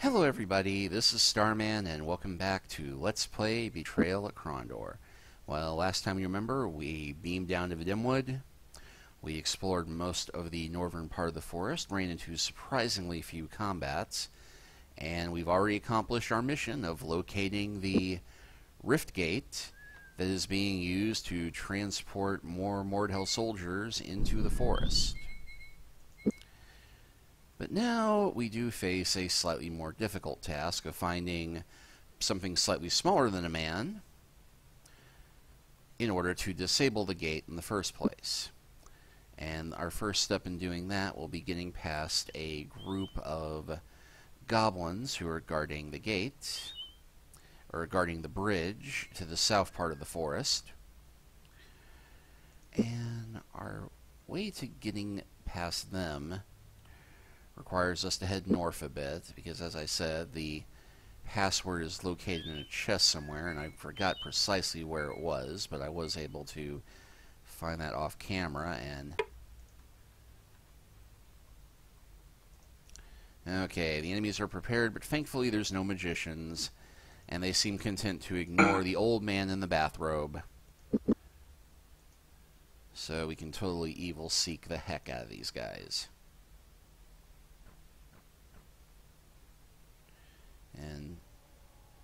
Hello everybody, this is Starman and welcome back to Let's Play Betrayal at Krondor. Well, last time you remember, we beamed down to Vidimwood. We explored most of the northern part of the forest, ran into surprisingly few combats, and we've already accomplished our mission of locating the rift gate that is being used to transport more Mordhel soldiers into the forest. But now we do face a slightly more difficult task of finding something slightly smaller than a man in order to disable the gate in the first place. And our first step in doing that will be getting past a group of goblins who are guarding the gate, or guarding the bridge to the south part of the forest. And our way to getting past them requires us to head north a bit, because as I said, the password is located in a chest somewhere, and I forgot precisely where it was, but I was able to find that off camera. And okay, the enemies are prepared, but thankfully there's no magicians, and they seem content to ignore the old man in the bathrobe. So we can totally evil seek the heck out of these guys. And,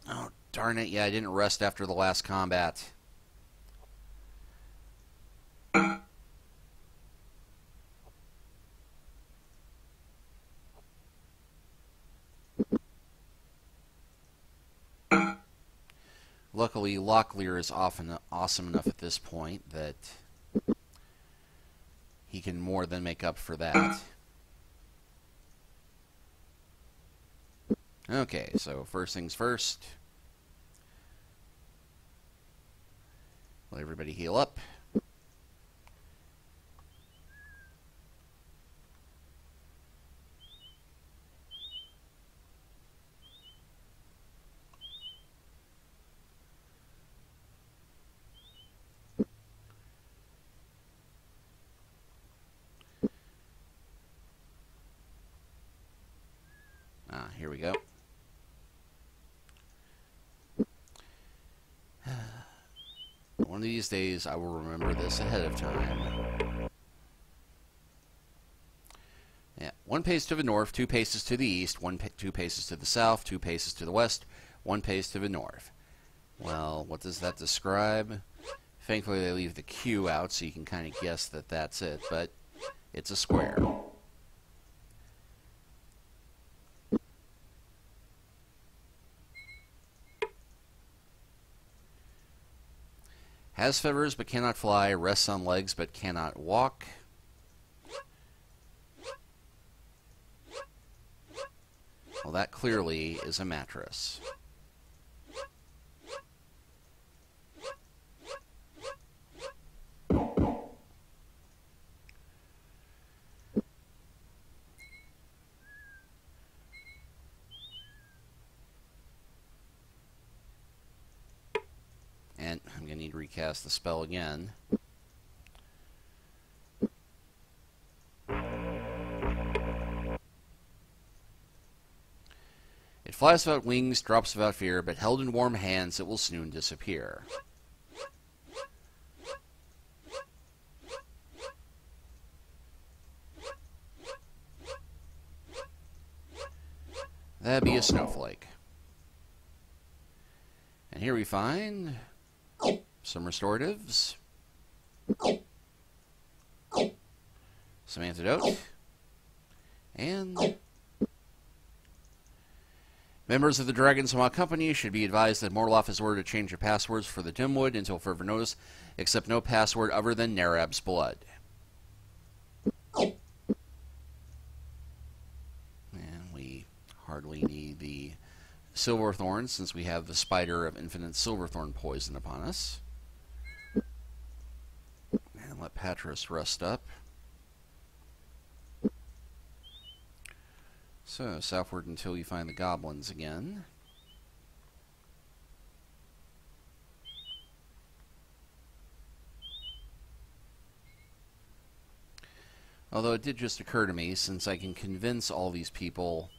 oh, darn it, yeah, I didn't rest after the last combat. Luckily, Locklear is often awesome enough at this point that he can more than make up for that. Okay, so first things first. Let everybody heal up. Here we go. One of these days, I will remember this ahead of time. Yeah, 1 pace to the north, 2 paces to the east, 2 paces to the south, 2 paces to the west, 1 pace to the north. Well, what does that describe? Thankfully, they leave the Q out, so you can kind of guess that that's it, but it's a square. Has feathers but cannot fly, rests on legs but cannot walk. Well, that clearly is a mattress. And I'm going to need to recast the spell again. It flies without wings, drops without fear, but held in warm hands it will soon disappear. That'd be a snowflake. And here we find some restoratives, some antidote, and members of the Dragonsmaw Company should be advised that Morloff has ordered to change their passwords for the Dimwood until further notice, except no password other than Nerab's blood. And we hardly need the Silverthorn, since we have the Spider of Infinite Silverthorn poison upon us. And let Patras rest up. So, southward until we find the goblins again. Although it did just occur to me, since I can convince all these people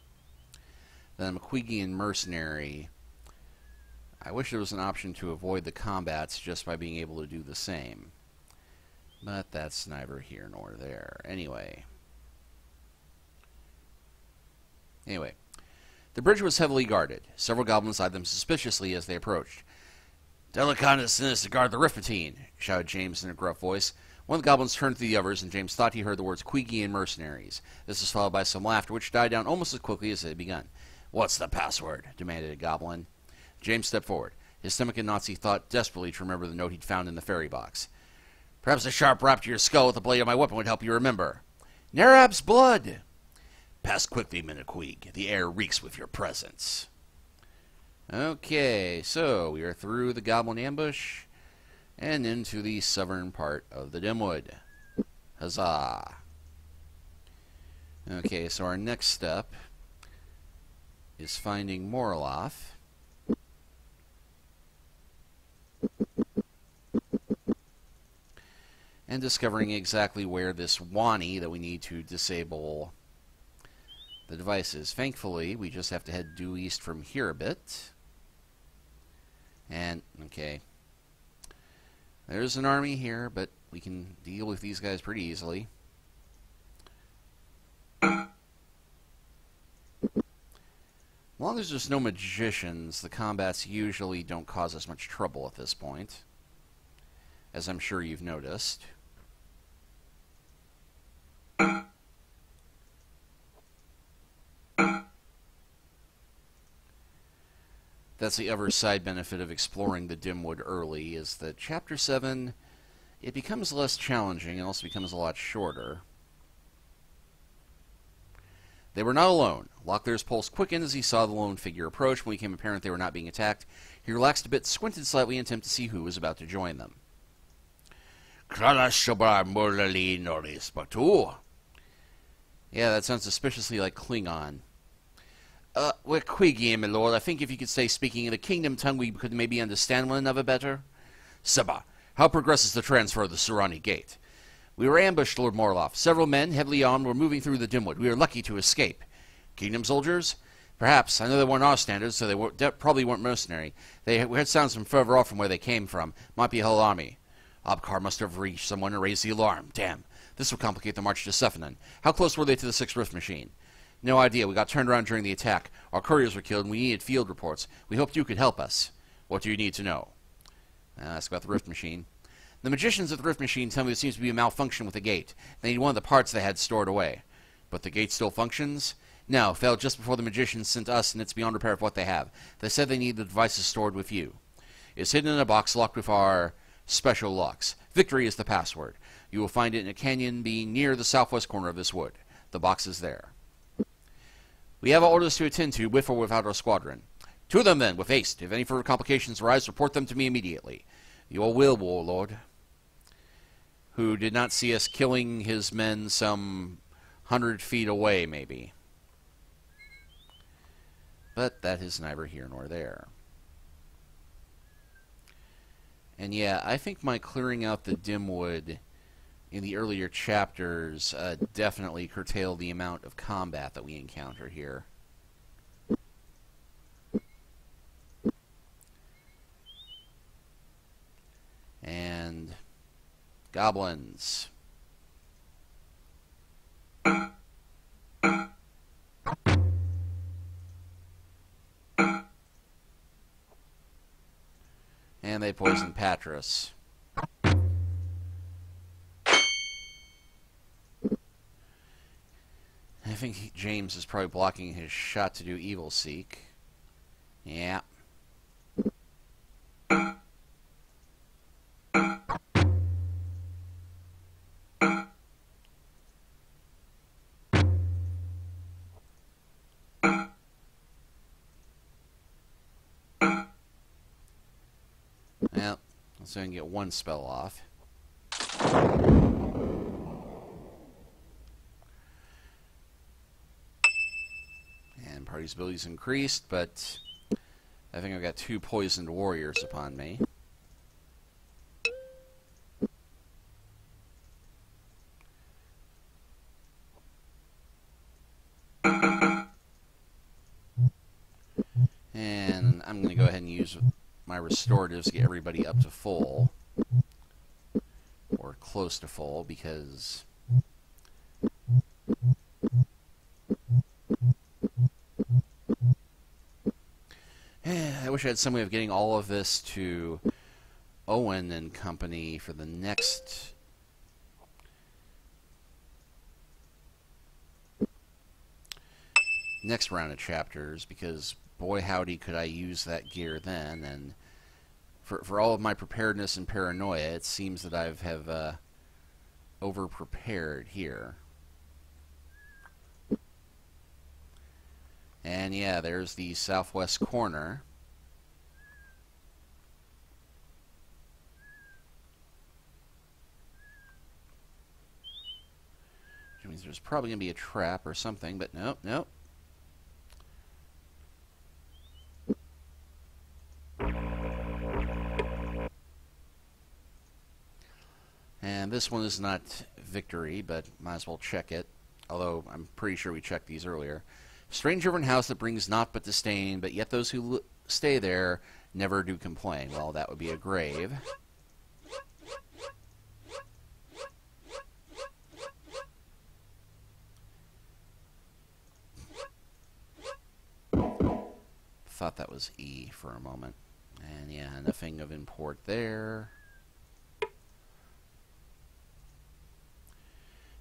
Then a McQueegian mercenary. I wish there was an option to avoid the combats just by being able to do the same. But that's neither here nor there. Anyway. The bridge was heavily guarded. Several goblins eyed them suspiciously as they approached. "Delicatus is to guard the Riftmatine," shouted James in a gruff voice. One of the goblins turned to the others, and James thought he heard the words Queegian mercenaries. This was followed by some laughter, which died down almost as quickly as it had begun. "What's the password?" demanded a goblin. James stepped forward. His stomach and Nazi thought desperately to remember the note he'd found in the ferry box. "Perhaps a sharp rap to your skull with the blade of my weapon would help you remember." "Narab's blood!" "Pass quickly, Miniqueeg. The air reeks with your presence." Okay, so we are through the goblin ambush and into the southern part of the Dimwood. Huzzah! Okay, so our next step is finding Morloff. And discovering exactly where this Wani that we need to disable the device is. Thankfully, we just have to head due east from here a bit. And, okay. There's an army here, but we can deal with these guys pretty easily. As long as there's no magicians, the combats usually don't cause us much trouble at this point, as I'm sure you've noticed. That's the other side benefit of exploring the Dimwood early, is that Chapter 7, it becomes less challenging and also becomes a lot shorter. They were not alone. Locklear's pulse quickened as he saw the lone figure approach. When it became apparent they were not being attacked, he relaxed a bit, squinted slightly in attempt to see who was about to join them. Yeah, that sounds suspiciously like Klingon. We're Queegie, my lord. I think if you could stay speaking in the kingdom tongue, we could maybe understand one another better. Seba, how progresses the transfer of the Surani Gate? We were ambushed, Lord Morloff. Several men, heavily armed, were moving through the Dimwood. We were lucky to escape. Kingdom soldiers? Perhaps. I know they weren't our standards, so they probably weren't mercenary. We heard sounds from further off from where they came from. Might be a whole army. Abkar must have reached someone and raised the alarm. Damn. This will complicate the march to Sephinon. How close were they to the 6th Rift machine? No idea. We got turned around during the attack. Our couriers were killed, and we needed field reports. We hoped you could help us. What do you need to know? Ask about the Rift machine. The magicians at the Rift machine tell me there seems to be a malfunction with the gate. They need one of the parts they had stored away. But the gate still functions? No, failed just before the magicians sent us, and it's beyond repair of what they have. They said they need the devices stored with you. It's hidden in a box locked with our special locks. Victory is the password. You will find it in a canyon being near the southwest corner of this wood. The box is there. We have orders to attend to, with or without our squadron. To them, then, with haste. If any further complications arise, report them to me immediately. Your will, warlord, who did not see us killing his men some 100 feet away, maybe. But that is neither here nor there. And yeah, I think my clearing out the Dimwood in the earlier chapters definitely curtailed the amount of combat that we encounter here. And goblins. And they poisoned Patras. I think James is probably blocking his shot to do Evil Seek. Yeah. Well, let's go and get one spell off. And party's abilities increased, but I think I've got 2 poisoned warriors upon me. And I'm going to go ahead and use my restoratives to get everybody up to full. Or close to full, because I wish I had some way of getting all of this to Owen and company for the next round of chapters, because boy howdy could I use that gear then. And for all of my preparedness and paranoia, it seems that I have over prepared here. And yeah, there's the southwest corner. Which means there's probably going to be a trap or something, but nope, nope. And this one is not victory, but might as well check it. Although I'm pretty sure we checked these earlier. Strange over in house that brings naught but disdain, but yet those who stay there never do complain. Well, that would be a grave. Thought that was E for a moment. And yeah, nothing of import there.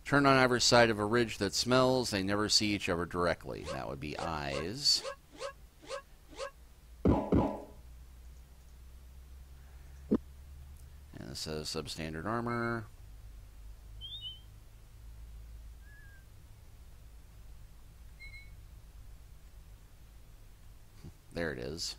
Turn on either side of a ridge that smells. They never see each other directly. That would be eyes. And this says substandard armor. There it is.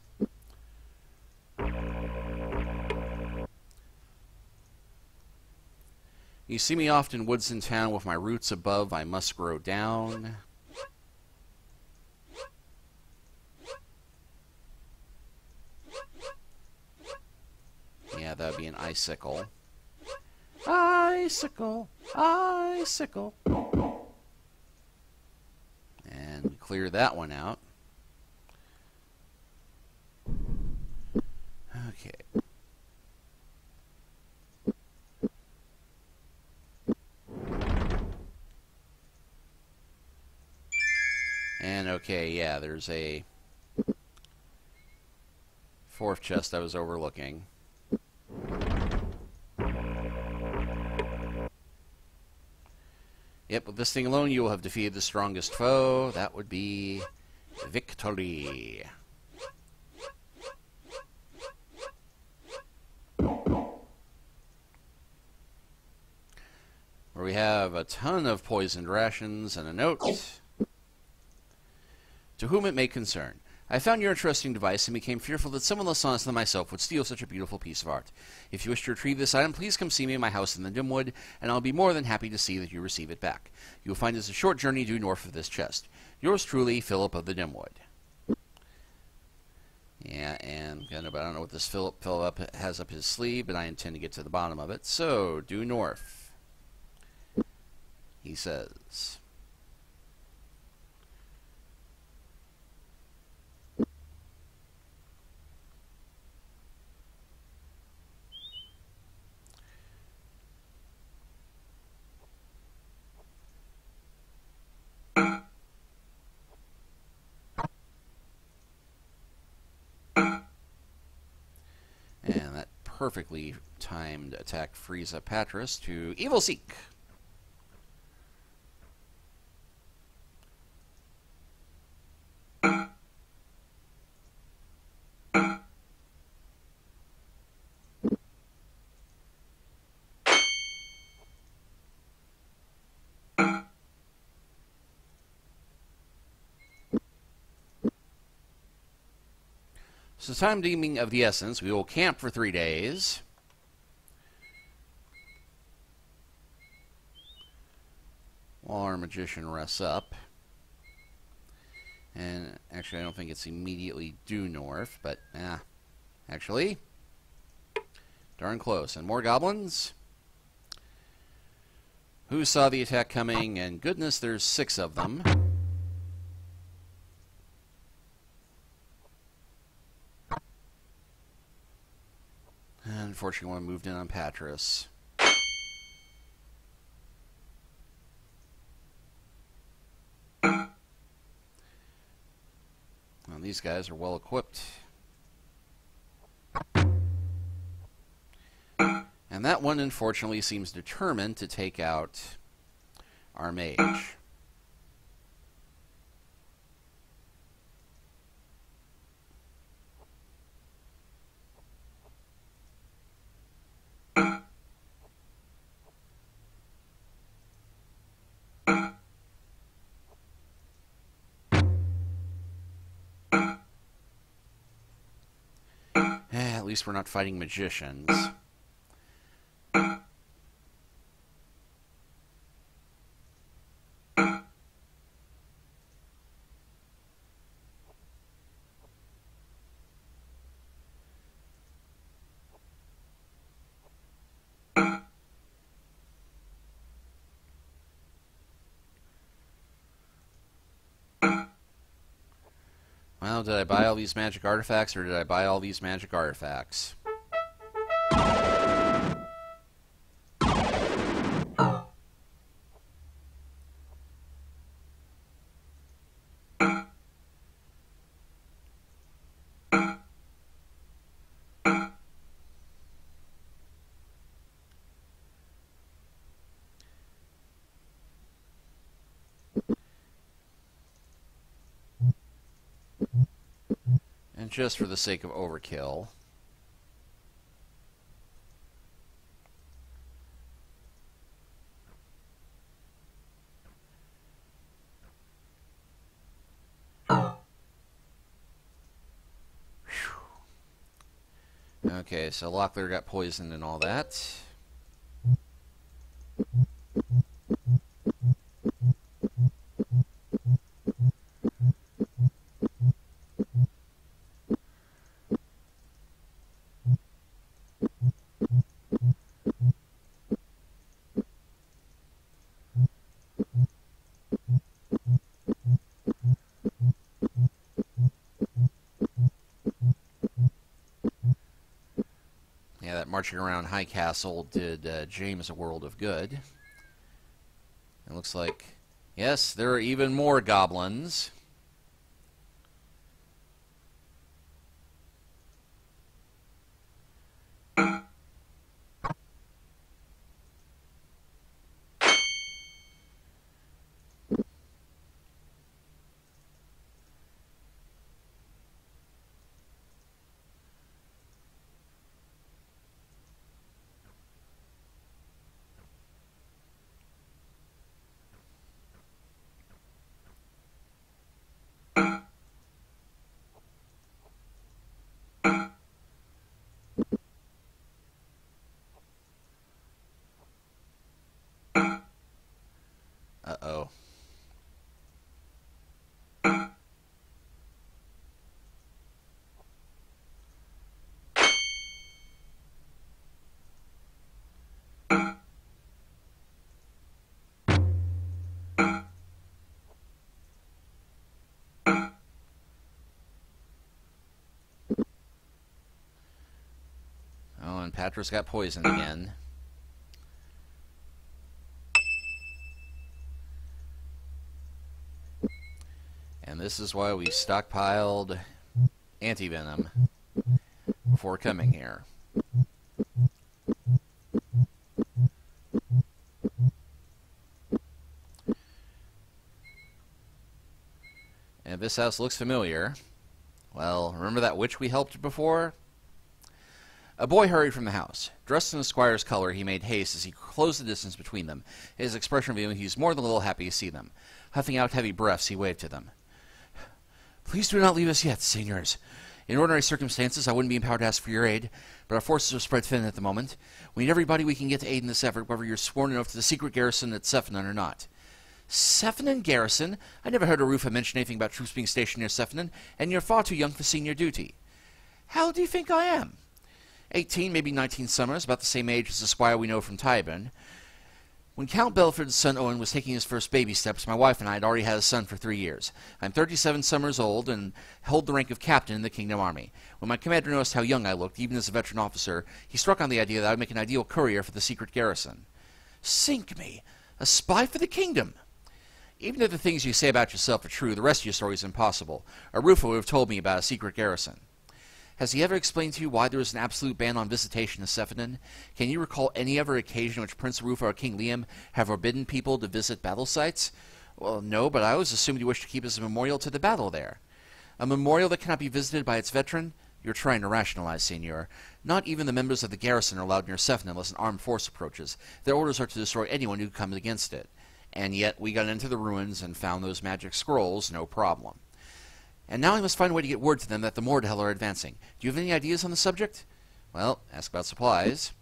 You see me oft in woods in town with my roots above, I must grow down. Yeah, that would be an icicle. Icicle, icicle. And we clear that one out. Okay. And okay, yeah, there's a fourth chest I was overlooking. Yep, with this thing alone, you will have defeated the strongest foe. That would be victory. Where we have a ton of poisoned rations and a note. To whom it may concern, I found your interesting device and became fearful that someone less honest than myself would steal such a beautiful piece of art. If you wish to retrieve this item, please come see me in my house in the Dimwood, and I'll be more than happy to see that you receive it back. You will find it's a short journey due north of this chest. Yours truly, Philip of the Dimwood. Yeah, and I don't know what this Philip has up his sleeve, but I intend to get to the bottom of it. So, due north, he says. And that perfectly timed attack Frieza Patras to Evil Seek. So time deeming of the essence, we will camp for 3 days. While our magician rests up. And actually I don't think it's immediately due north, but actually, darn close. And more goblins. Who saw the attack coming? And goodness, there's 6 of them. Unfortunately, one moved in on Patras. Well, these guys are well equipped. And that one, unfortunately, seems determined to take out our mage. At least we're not fighting magicians. Well, did I buy all these magic artifacts, or did I buy all these magic artifacts? And just for the sake of overkill, okay, so Locklear got poisoned and all that. Yeah, that marching around High Castle did James a world of good. It looks like, yes, there are even more goblins. Uh-oh. Oh, and Patras got poisoned again. And this is why we stockpiled anti-venom before coming here. And if this house looks familiar, well, remember that witch we helped before? A boy hurried from the house. Dressed in a squire's color, he made haste as he closed the distance between them. His expression revealing he was more than a little happy to see them. Huffing out heavy breaths, he waved to them. Please do not leave us yet, seniors. In ordinary circumstances, I wouldn't be empowered to ask for your aid, but our forces are spread thin at the moment. We need everybody we can get to aid in this effort, whether you're sworn enough to the secret garrison at Sephinon or not. Sephinon garrison? I never heard Arufa mention anything about troops being stationed near Sephinon, and you're far too young for senior duty. How old do you think I am? 18, maybe 19 summers, about the same age as the squire we know from Tyburn. When Count Belford's son Owen was taking his first baby steps, my wife and I had already had a son for 3 years. I'm 37 summers old and hold the rank of captain in the Kingdom Army. When my commander noticed how young I looked, even as a veteran officer, he struck on the idea that I would make an ideal courier for the secret garrison. Sink me! A spy for the kingdom! Even if the things you say about yourself are true, the rest of your story is impossible. Arufo would have told me about a secret garrison. Has he ever explained to you why there is an absolute ban on visitation to Sephidan? Can you recall any other occasion in which Prince Arufo or King Liam have forbidden people to visit battle sites? Well, no, but I always assumed you wished to keep as a memorial to the battle there. A memorial that cannot be visited by its veteran? You're trying to rationalize, Senor. Not even the members of the garrison are allowed near Sephidan unless an armed force approaches. Their orders are to destroy anyone who comes against it. And yet we got into the ruins and found those magic scrolls, no problem. And now I must find a way to get word to them that the Mordhel are advancing. Do you have any ideas on the subject? Well, ask about supplies.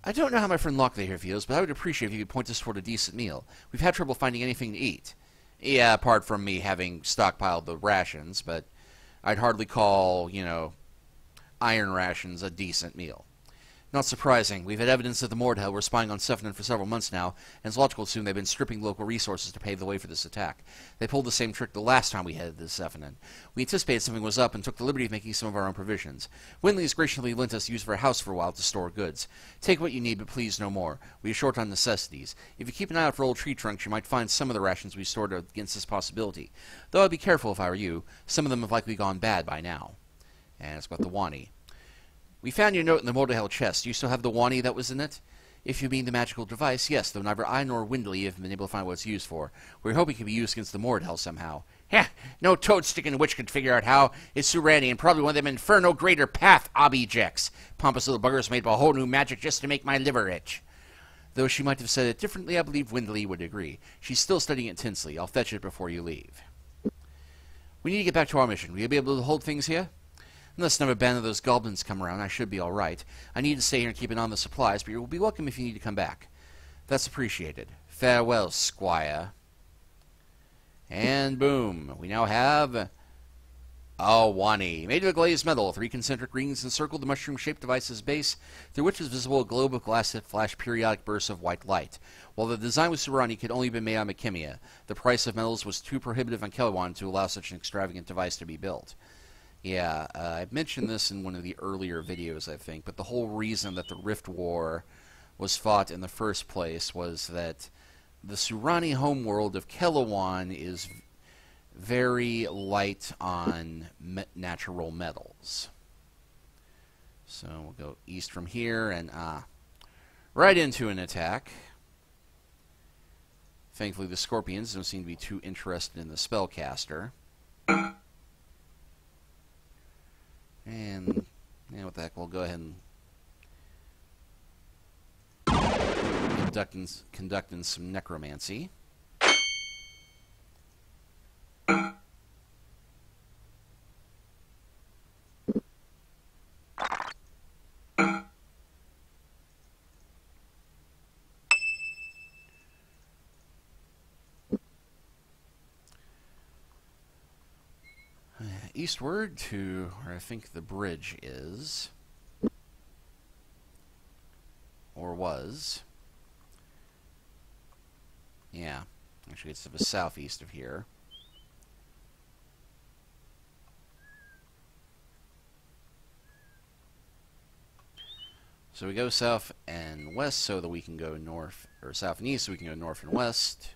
I don't know how my friend Lockley here feels, but I would appreciate if you could point us toward a decent meal. We've had trouble finding anything to eat. Yeah, apart from me having stockpiled the rations, but I'd hardly call, iron rations a decent meal. Not surprising. We've had evidence that the Mordhel were spying on Sephidan for several months now, and it's logical to assume they've been stripping local resources to pave the way for this attack. They pulled the same trick the last time we headed to Sephidan. We anticipated something was up and took the liberty of making some of our own provisions. Windley has graciously lent us use of our house for a while to store goods. Take what you need, but please no more. We are short on necessities. If you keep an eye out for old tree trunks, you might find some of the rations we stored against this possibility. Though I'd be careful if I were you. Some of them have likely gone bad by now. And it's about the Wani. We found your note in the Mordhel chest. Do you still have the Wani that was in it? If you mean the magical device, yes, though neither I nor Windley have been able to find what it's used for. We're hoping it can be used against the Mordhel somehow. Heh, no toad-sticking witch could figure out how. It's Surani and probably one of them infernal greater path objects. Pompous little buggers made up a whole new magic just to make my liver itch. Though she might have said it differently, I believe Windley would agree. She's still studying it intensely. I'll fetch it before you leave. We need to get back to our mission. Will you be able to hold things here? Unless another band of those goblins come around, I should be all right. I need to stay here and keep an eye on the supplies, but you will be welcome if you need to come back. That's appreciated. Farewell, Squire. And boom. We now have a Wani. Made of glazed metal, 3 concentric rings encircle the mushroom-shaped device's base, through which is visible a globe of glass that flash periodic bursts of white light. While the design with Surani could only be made on Mechimia, the price of metals was too prohibitive on Kelwan to allow such an extravagant device to be built. Yeah, I've mentioned this in one of the earlier videos, I think, but the whole reason that the Rift War was fought in the first place was that the Surani homeworld of Kelawan is very light on natural metals. So we'll go east from here and right into an attack. Thankfully the Scorpions don't seem to be too interested in the Spellcaster. And what the heck, we'll go ahead and conducting some necromancy. Eastward to where I think the bridge is, or was. Yeah, actually it's to the southeast of here. So we go south and west so that we can go north, or south and east so we can go north and west.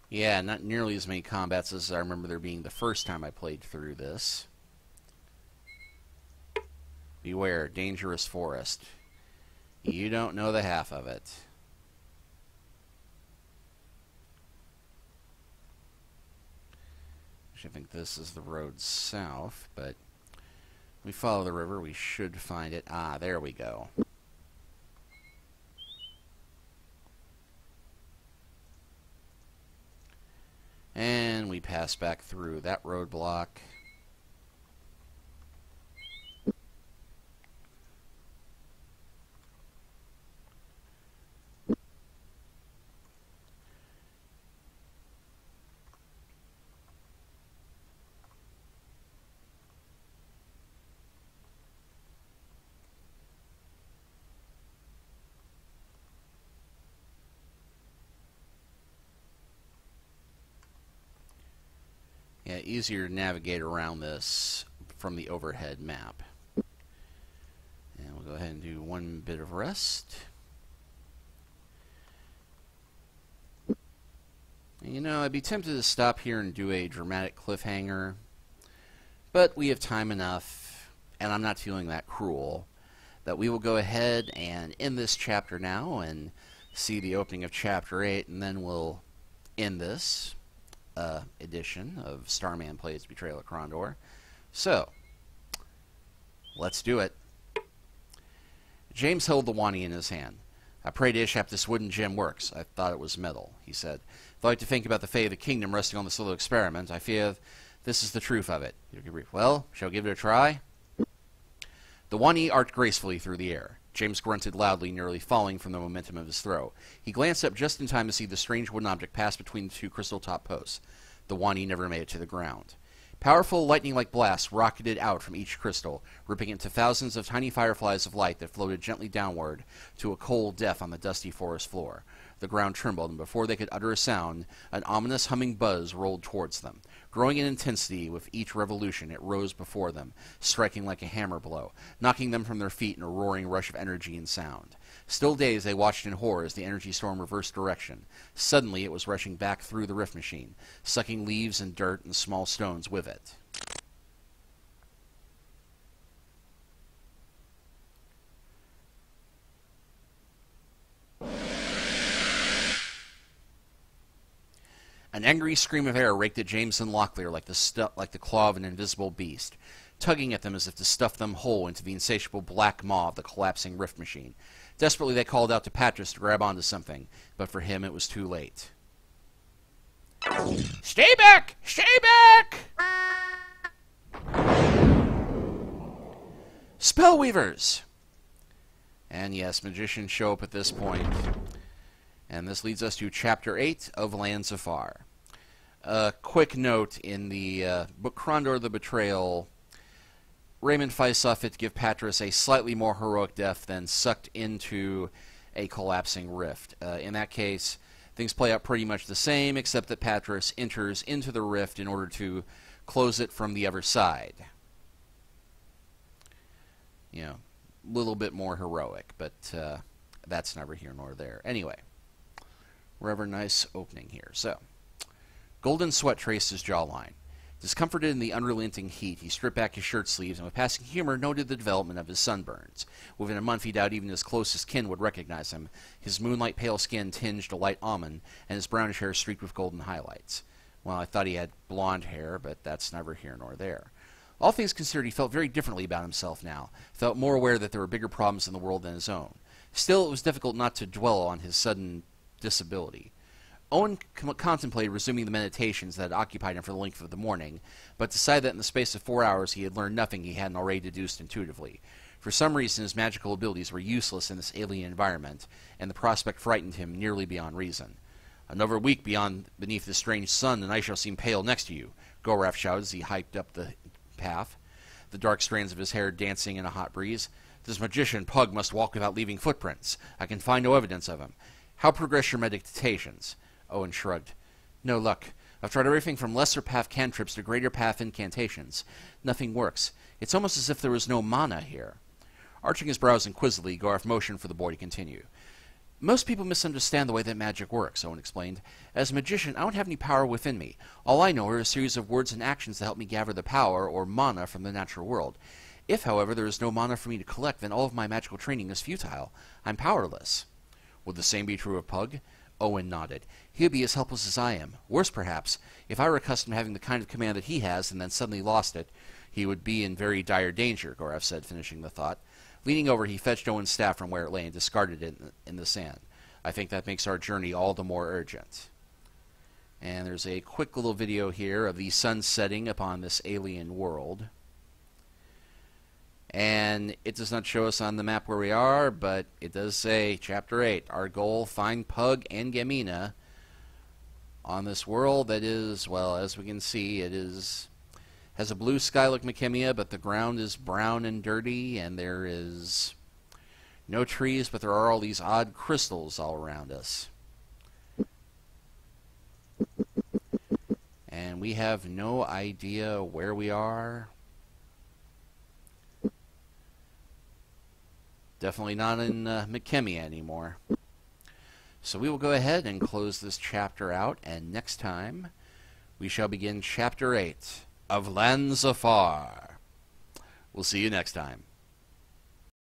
Yeah, not nearly as many combats as I remember there being the first time I played through this. Beware, dangerous forest. You don't know the half of it. Actually, I think this is the road south, but if we follow the river, we should find it. Ah, there we go. And we pass back through that roadblock. Yeah, easier to navigate around this from the overhead map. And we'll go ahead and do one bit of rest. And, you know, I'd be tempted to stop here and do a dramatic cliffhanger, but we have time enough, and I'm not feeling that cruel, that we will go ahead and end this chapter now and see the opening of Chapter 8, and then we'll end this edition of Starman Plays Betrayal at Krondor. So, let's do it. James held the wani in his hand. I pray to Ishap this wooden gem works. I thought it was metal, he said. If I like to think about the fate of the kingdom resting on this little experiment, I fear this is the truth of it. Well, shall we give it a try? The wani arced gracefully through the air. James grunted loudly, nearly falling from the momentum of his throw. He glanced up just in time to see the strange wooden object pass between the two crystal-top posts. The wani never made it to the ground. Powerful, lightning-like blasts rocketed out from each crystal, ripping into thousands of tiny fireflies of light that floated gently downward to a cold death on the dusty forest floor. The ground trembled, and before they could utter a sound, an ominous humming buzz rolled towards them. Growing in intensity with each revolution, it rose before them, striking like a hammer blow, knocking them from their feet in a roaring rush of energy and sound. Still dazed, they watched in horror as the energy storm reversed direction. Suddenly, it was rushing back through the rift machine, sucking leaves and dirt and small stones with it. An angry scream of air raked at James and Locklear like the claw of an invisible beast, tugging at them as if to stuff them whole into the insatiable black maw of the collapsing rift machine. Desperately, they called out to Patras to grab onto something, but for him it was too late. Stay back! Stay back! Spellweavers! And yes, magicians show up at this point. And this leads us to Chapter 8 of Lands of Far. A quick note in the book Krondor the Betrayal, Raymond fights off it to give Patras a slightly more heroic death than sucked into a collapsing rift. In that case, things play out pretty much the same, except that Patras enters into the rift in order to close it from the other side. You know, a little bit more heroic, but that's neither here nor there. Anyway. Rather nice opening here. So, golden sweat traced his jawline. Discomforted in the unrelenting heat, he stripped back his shirt sleeves and with passing humor noted the development of his sunburns. Within a month he doubted even his closest kin would recognize him, his moonlight-pale skin tinged a light almond, and his brownish hair streaked with golden highlights. Well, I thought he had blonde hair, but that's neither here nor there. All things considered, he felt very differently about himself now, felt more aware that there were bigger problems in the world than his own. Still, it was difficult not to dwell on his sudden disability. Owen contemplated resuming the meditations that had occupied him for the length of the morning, but decided that in the space of 4 hours he had learned nothing he hadn't already deduced intuitively. For some reason his magical abilities were useless in this alien environment, and the prospect frightened him nearly beyond reason. Another week beneath this strange sun, and I shall seem pale next to you, Goraf shouted as he hiked up the path, the dark strands of his hair dancing in a hot breeze. This magician Pug must walk without leaving footprints. I can find no evidence of him. How progress your meditations? Owen shrugged. No luck. I've tried everything from lesser path cantrips to greater path incantations. Nothing works. It's almost as if there was no mana here. Arching his brows inquisitively, Garth motioned for the boy to continue. Most people misunderstand the way that magic works, Owen explained. As a magician, I don't have any power within me. All I know are a series of words and actions that help me gather the power, or mana, from the natural world. If, however, there is no mana for me to collect, then all of my magical training is futile. I'm powerless. Would the same be true of Pug? Owen nodded. He would be as helpless as I am. Worse, perhaps. If I were accustomed to having the kind of command that he has, and then suddenly lost it, he would be in very dire danger, Goraf said, finishing the thought. Leaning over, he fetched Owen's staff from where it lay and discarded it in the sand. I think that makes our journey all the more urgent. And there's a quick little video here of the sun setting upon this alien world. And it does not show us on the map where we are, but it does say, Chapter 8, our goal, find Pug and Gamina on this world that is, well, as we can see, has a blue sky like Mechemia, but the ground is brown and dirty, and there is no trees, but there are all these odd crystals all around us. And we have no idea where we are. Definitely not in Mechemia anymore. So we will go ahead and close this chapter out, and next time we shall begin Chapter 8 of Lands Afar. We'll see you next time.